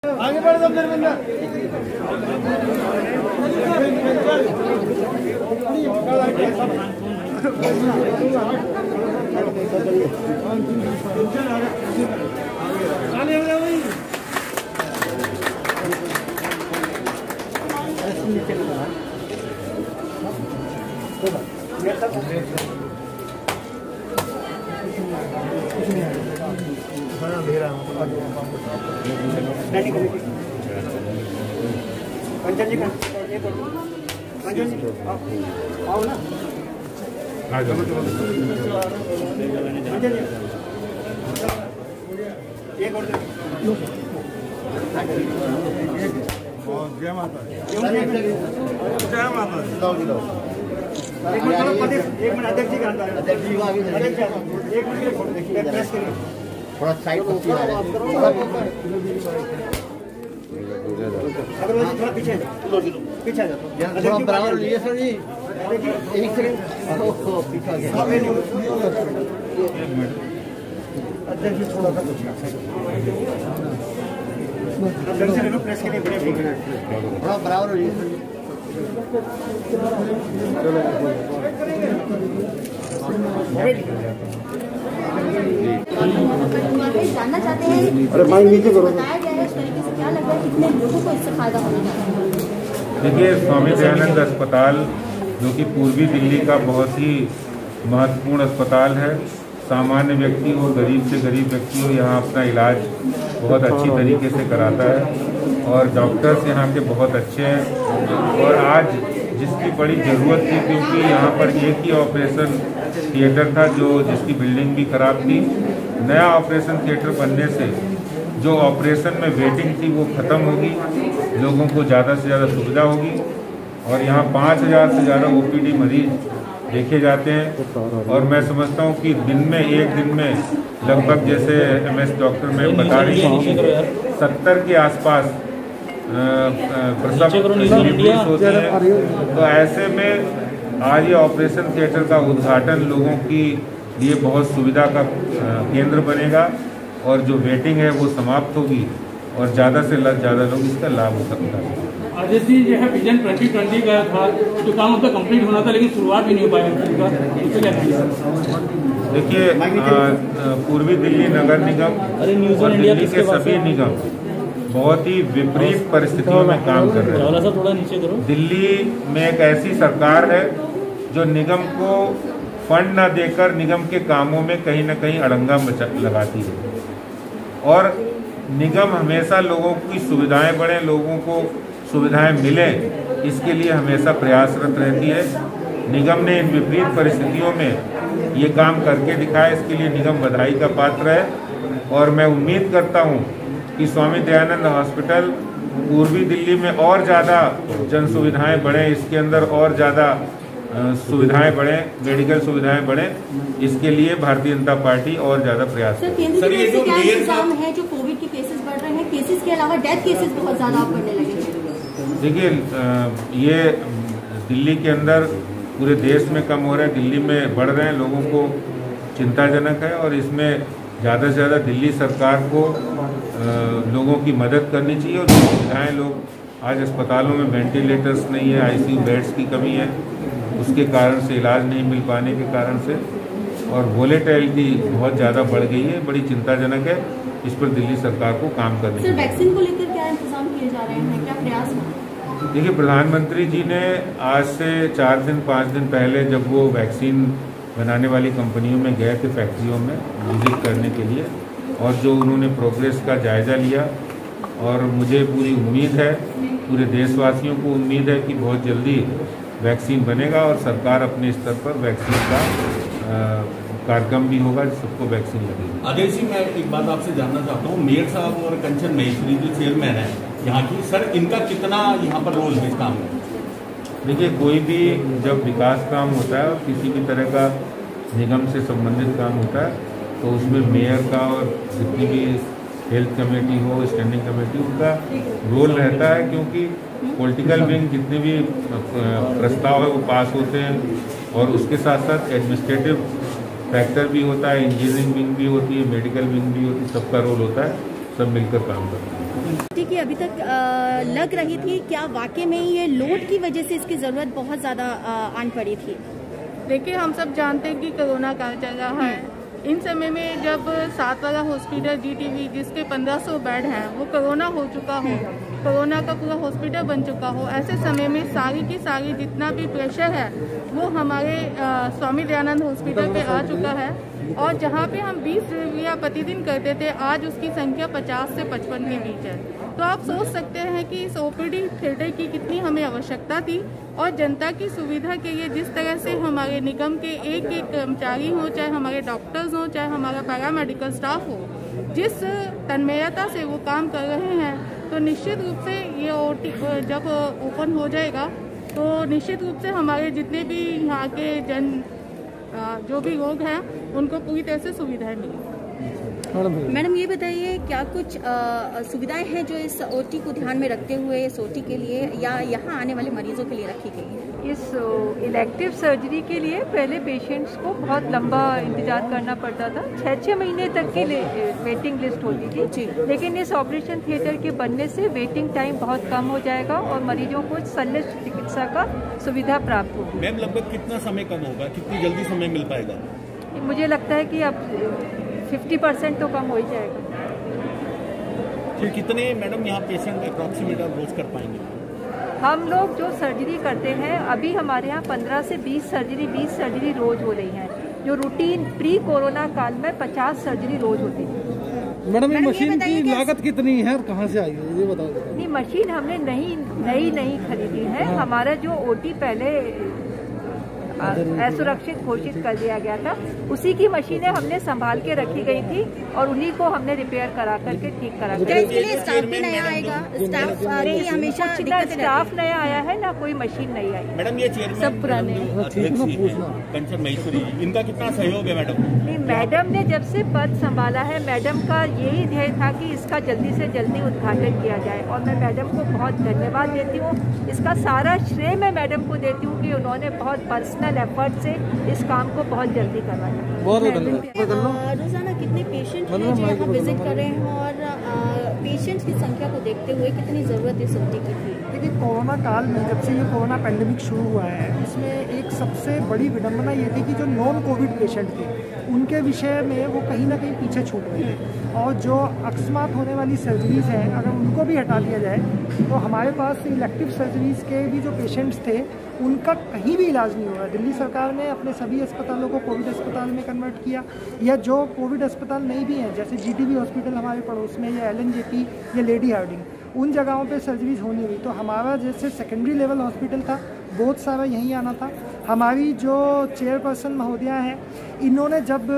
आगे बढ़ दो बंदा। पंचन जी आओ ना। जय माता जय माता। एक मिनट अध्यक्ष जी का थोड़ा साइड थोड़ा पीछे पीछे थोड़ा बराबर लिए सर जी। एक सेकंड पीछे आ गया अध्यक्ष जी थोड़ा सा प्रेस के लिए थोड़ा बराबर हो जाइए। जानना चाहते हैं बताया गया है इस तरीके से, क्या लगता है कितने लोगों को इससे फायदा होने जा रहा है? देखिए, स्वामी दयानंद अस्पताल जो कि पूर्वी दिल्ली का बहुत ही महत्वपूर्ण अस्पताल है, सामान्य व्यक्ति हो, गरीब से गरीब व्यक्ति हो, यहाँ अपना इलाज बहुत अच्छी तरीके से कराता है और डॉक्टर्स यहाँ के बहुत अच्छे हैं। और आज जिसकी बड़ी ज़रूरत थी, क्योंकि यहाँ पर एक ही ऑपरेशन थिएटर था जिसकी बिल्डिंग भी खराब थी, नया ऑपरेशन थिएटर बनने से जो ऑपरेशन में वेटिंग थी वो ख़त्म होगी, लोगों को ज़्यादा से ज़्यादा सुविधा होगी। और यहाँ 5000 से ज़्यादा OPD मरीज देखे जाते हैं। और मैं समझता हूँ कि एक दिन में लगभग जैसे MS डॉक्टर में बता रही हैं कि 70 के आसपास प्रसव होते हैं। तो ऐसे में आज ये ऑपरेशन थिएटर का उद्घाटन लोगों की लिए बहुत सुविधा का केंद्र बनेगा और जो वेटिंग है वो समाप्त होगी और ज़्यादा से ज़्यादा लोग इसका लाभ हो सकता है। अजय जी, जो है विजन 2020 का था जो काम अब तक कंप्लीट होना था, लेकिन शुरुआत भी नहीं हो पाई। देखिए, पूर्वी दिल्ली नगर निगम और दिल्ली के सभी निगम बहुत ही विपरीत परिस्थितियों में काम कर रहे हैं। थोड़ा नीचे करो। दिल्ली में एक ऐसी सरकार है जो निगम को फंड न देकर निगम के कामों में कहीं न कहीं अड़ंगा लगाती है और निगम हमेशा लोगों की सुविधाएं बढ़े, लोगों को सुविधाएं मिले, इसके लिए हमेशा प्रयासरत रहती है। निगम ने इन विपरीत परिस्थितियों में ये काम करके दिखाया, इसके लिए निगम बधाई का पात्र है। और मैं उम्मीद करता हूँ कि स्वामी दयानंद हॉस्पिटल पूर्वी दिल्ली में और ज़्यादा जन सुविधाएँ बढ़ें, इसके अंदर और ज़्यादा सुविधाएं बढ़ें, मेडिकल सुविधाएं बढ़ें, इसके लिए भारतीय जनता पार्टी और ज़्यादा प्रयास सर, केंद्र की तरफ से क्या इंतजाम है? जो कोविड के केसेस बढ़ रहे हैं, केसेस के अलावा डेथ केसेस बहुत ज़्यादा आप बढ़ने लगे हैं। देखिए, ये दिल्ली के अंदर पूरे देश में कम हो रहे हैं, दिल्ली में बढ़ रहे हैं, लोगों को चिंताजनक है। और इसमें ज़्यादा से ज़्यादा दिल्ली सरकार को लोगों की मदद करनी चाहिए। और जो सुविधाएँ लोग आज अस्पतालों में वेंटिलेटर्स नहीं है, ICU बेड्स की कमी है, उसके कारण से इलाज नहीं मिल पाने के कारण से और वोलेटिलिटी बहुत ज़्यादा बढ़ गई है, बड़ी चिंताजनक है। इस पर दिल्ली सरकार को काम करना चाहिए। सर, वैक्सीन को लेकर क्या इंतजाम किए जा रहे हैं, क्या प्रयास है? देखिए, प्रधानमंत्री जी ने आज से 4-5 दिन पहले जब वो वैक्सीन बनाने वाली कंपनियों में गए थे, फैक्ट्रियों में विजिट करने के लिए, और जो उन्होंने प्रोग्रेस का जायज़ा लिया, और मुझे पूरी उम्मीद है, पूरे देशवासियों को उम्मीद है कि बहुत जल्दी वैक्सीन बनेगा और सरकार अपने स्तर पर वैक्सीन का कार्यक्रम भी होगा, सबको वैक्सीन लगेगी। अजय जी, मैं एक बात आपसे जानना चाहता हूँ, मेयर साहब और कंचन महेश्वरी जो चेयरमैन है यहाँ की, सर इनका कितना यहाँ पर रोल है इस काम में? देखिए, कोई भी जब विकास काम होता है और किसी भी तरह का निगम से संबंधित काम होता है तो उसमें मेयर का और जितनी भी हेल्थ कमेटी हो, स्टैंडिंग कमेटी, उनका रोल रहता है, क्योंकि पॉलिटिकल विंग जितने भी प्रस्ताव है वो पास होते हैं और उसके साथ साथ एडमिनिस्ट्रेटिव फैक्टर भी होता है, इंजीनियरिंग विंग भी होती है, मेडिकल विंग भी होती है, सबका रोल होता है, सब मिलकर काम करते हैं। सर्जरी की अभी तक लग रही थी, क्या वाकई में ये लोड की वजह से इसकी ज़रूरत बहुत ज़्यादा आन पड़ी थी? देखिए, हम सब जानते हैं कि कोरोना काल चल रहा है। इन समय में जब 7 वाला हॉस्पिटल GTV जिसके 1500 बेड हैं वो कोरोना हो चुका हो, कोरोना का पूरा हॉस्पिटल बन चुका हो, ऐसे समय में सारी की सारी जितना भी प्रेशर है वो हमारे स्वामी दयानंद हॉस्पिटल पे आ चुका है। और जहाँ पे हम 20 डिलीवरियाँ प्रतिदिन करते थे, आज उसकी संख्या 50 से 55 के बीच है। तो आप सोच सकते हैं कि इस OPD थिएटर की कितनी हमें आवश्यकता थी। और जनता की सुविधा के लिए जिस तरह से हमारे निगम के एक एक कर्मचारी हो, चाहे हमारे डॉक्टर्स हो, चाहे हमारा पैरामेडिकल स्टाफ हो, जिस तन्मयता से वो काम कर रहे हैं, तो निश्चित रूप से ये OT जब ओपन हो जाएगा तो निश्चित रूप से हमारे जितने भी यहाँ के जो भी लोग हैं उनको पूरी तरह से सुविधाएं मिलेंगी। मैडम ये बताइए, क्या कुछ सुविधाएं हैं जो इस OT को ध्यान में रखते हुए इस OT के लिए या यहाँ आने वाले मरीजों के लिए रखी गई है? इस इलेक्टिव सर्जरी के लिए पहले पेशेंट्स को बहुत लंबा इंतजार करना पड़ता था, 6-6 महीने तक की वेटिंग लिस्ट होती थी। लेकिन इस ऑपरेशन थिएटर के बनने से वेटिंग टाइम बहुत कम हो जाएगा और मरीजों को शल्य चिकित्सा का सुविधा प्राप्त होगी। मैम, लगभग कितना समय कम होगा, कितनी जल्दी समय मिल पाएगा? मुझे लगता है कि अब 50% तो कम हो ही जाएगा। फिर कितने मैडम यहाँ पेशेंट अप्रॉक्सीमेट आप रोज कर पाएंगे? हम लोग जो सर्जरी करते हैं, अभी हमारे यहाँ 15 से 20 सर्जरी रोज हो रही हैं। जो रूटीन प्री कोरोना काल में 50 सर्जरी रोज होती थी। मैडम, ये मशीन की लागत कितनी है और कहाँ से आई है, ये बताओ। नहीं, मशीन हमने नई खरीदी है। हमारा जो OT पहले असुरक्षित घोषित कर दिया गया था, उसी की मशीनें हमने संभाल के रखी गई थी और उन्हीं को हमने रिपेयर करा करके ठीक करा। इसके लिए स्टाफ भी नया आएगा? स्टाफ की हमेशा स्टाफ नया आया है ना, कोई मशीन नहीं आई। मैडम, ये चेयरमैन सब पुराने कंचन महेश्वरी, इनका कितना सहयोग है मैडम? नहीं, मैडम ने जब से पद संभाला है, मैडम का यही ध्येय था कि इसका जल्दी से जल्दी उद्घाटन किया जाए और मैं मैडम को बहुत धन्यवाद देती हूँ। इसका सारा श्रेय मैं मैडम को देती हूँ कि उन्होंने बहुत पर्सनल एफर्ट से इस काम को बहुत जल्दी करवाया। बहुत धन्यवाद। रोजाना कितने पेशेंट हैं जो यहाँ विजिट कर रहे हैं और पेशेंट्स की संख्या को देखते हुए कितनी ज़रूरत इस OT की थी? देखिए, कोरोना काल में जब से ये कोरोना पैंडेमिक शुरू हुआ है, इसमें एक सबसे बड़ी विडंबना ये थी कि जो नॉन कोविड पेशेंट थे उनके विषय में वो कहीं ना कहीं पीछे छूट गए थे। और जो अकस्मात होने वाली सर्जरीज हैं, अगर उनको भी हटा दिया जाए तो हमारे पास इलेक्टिव सर्जरीज के भी जो पेशेंट्स थे उनका कहीं भी इलाज नहीं हो रहा। दिल्ली सरकार ने अपने सभी अस्पतालों को कोविड अस्पताल में कन्वर्ट किया, या जो कोविड अस्पताल नहीं भी हैं, जैसे GTV हॉस्पिटल हमारे पड़ोस में, या LNJP या लेडी हार्डिंग, उन जगहों पे सर्जरीज होनी हुई। तो हमारा जैसे सेकेंडरी लेवल हॉस्पिटल था, बहुत सारा यहीं आना था। हमारी जो चेयरपर्सन महोदया हैं, इन्होंने जब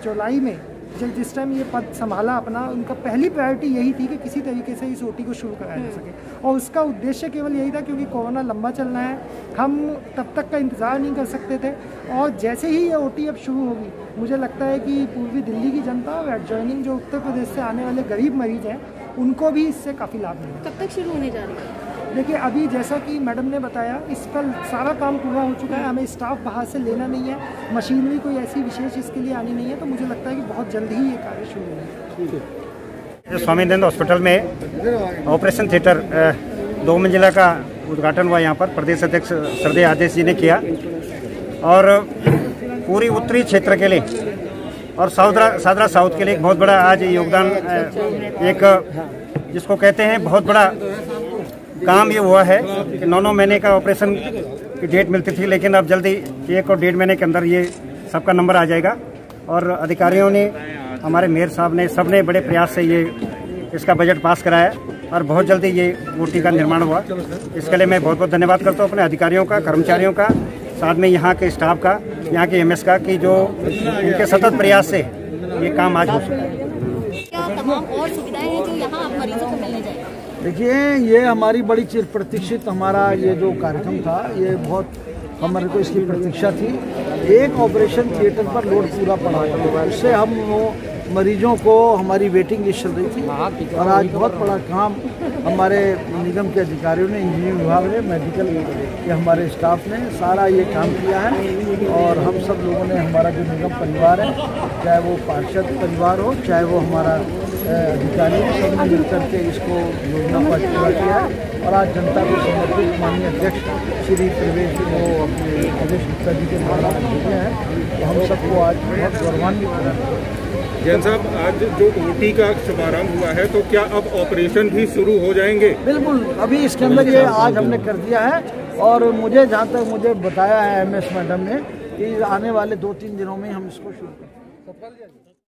जुलाई में जिस टाइम ये पद संभाला अपना, उनका पहली प्रायोरिटी यही थी कि किसी तरीके से इस OT को शुरू कराया जा सके। और उसका उद्देश्य केवल यही था क्योंकि कोरोना लंबा चलना है, हम तब तक का इंतज़ार नहीं कर सकते थे। और जैसे ही ये OT अब शुरू होगी, मुझे लगता है कि पूर्वी दिल्ली की जनता और एडजॉइनिंग जो उत्तर प्रदेश से आने वाले गरीब मरीज हैं, उनको भी इससे काफ़ी लाभ मिलेगा। कब तक शुरू होने जा रही है? देखिए, अभी जैसा कि मैडम ने बताया, इस पर सारा काम पूरा हो चुका है। हमें स्टाफ बाहर से लेना नहीं है, मशीनरी कोई ऐसी विशेष इसके लिए आनी नहीं है। तो मुझे लगता है कि बहुत जल्दी ही ये कार्य शुरू होगा। स्वामी दयानंद हॉस्पिटल में ऑपरेशन थिएटर 2 मंजिला का उद्घाटन हुआ। यहाँ पर प्रदेश अध्यक्ष श्रद्धेय आदेश जी ने किया और पूरी उत्तरी क्षेत्र के लिए और सादरा साउथ के लिए एक बहुत बड़ा आज योगदान, एक जिसको कहते हैं बहुत बड़ा काम ये हुआ है कि 9 महीने का ऑपरेशन की डेट मिलती थी, लेकिन अब जल्दी 1 और 1.5 महीने के अंदर ये सबका नंबर आ जाएगा। और अधिकारियों ने, हमारे मेयर साहब ने, सबने बड़े प्रयास से ये इसका बजट पास कराया और बहुत जल्दी ये OT का निर्माण हुआ। इसके लिए मैं बहुत बहुत धन्यवाद करता हूँ अपने अधिकारियों का, कर्मचारियों का, साथ में यहाँ के स्टाफ का, यहाँ के MS का, कि जो इनके सतत प्रयास से ये काम आज हो सका है। क्या तमाम और सुविधाएं हैं जो यहाँ आप मरीजों को मिलने जाएंगी? देखिए, ये हमारी बड़ी चिर प्रतीक्षित हमारा ये जो कार्यक्रम था, ये बहुत हमारे को इसकी प्रतीक्षा थी। एक ऑपरेशन थिएटर पर लोड पूरा पड़ा है, उससे हम मरीजों को, हमारी वेटिंग लिस्ट चल रही थी और आज बहुत बड़ा काम हमारे निगम के अधिकारियों ने, इंजीनियरिंग विभाग ने, मेडिकल के हमारे स्टाफ ने सारा ये काम किया है। और हम सब लोगों ने, हमारा जो निगम परिवार है, चाहे वो पार्षद परिवार हो, चाहे वो हमारा अधिकारियों सबने मिलकर के इसको योजना को पूरा किया है और आज जनता को समर्पित माननीय अध्यक्ष श्री प्रवेश जी वो अपने प्रवेश गुप्ता जी के द्वारा भेजे हैं, तो हम सबको आज बहुत गौरवान्वित हो रहा है। जैन साहब, आज जो ओटी का शुभारंभ हुआ है तो क्या अब ऑपरेशन भी शुरू हो जाएंगे? बिल्कुल, अभी इसके अंदर ये आज हमने कर दिया है और मुझे जहाँ तक मुझे बताया है MS मैडम ने कि आने वाले 2-3 दिनों में हम इसको शुरू करेंगे।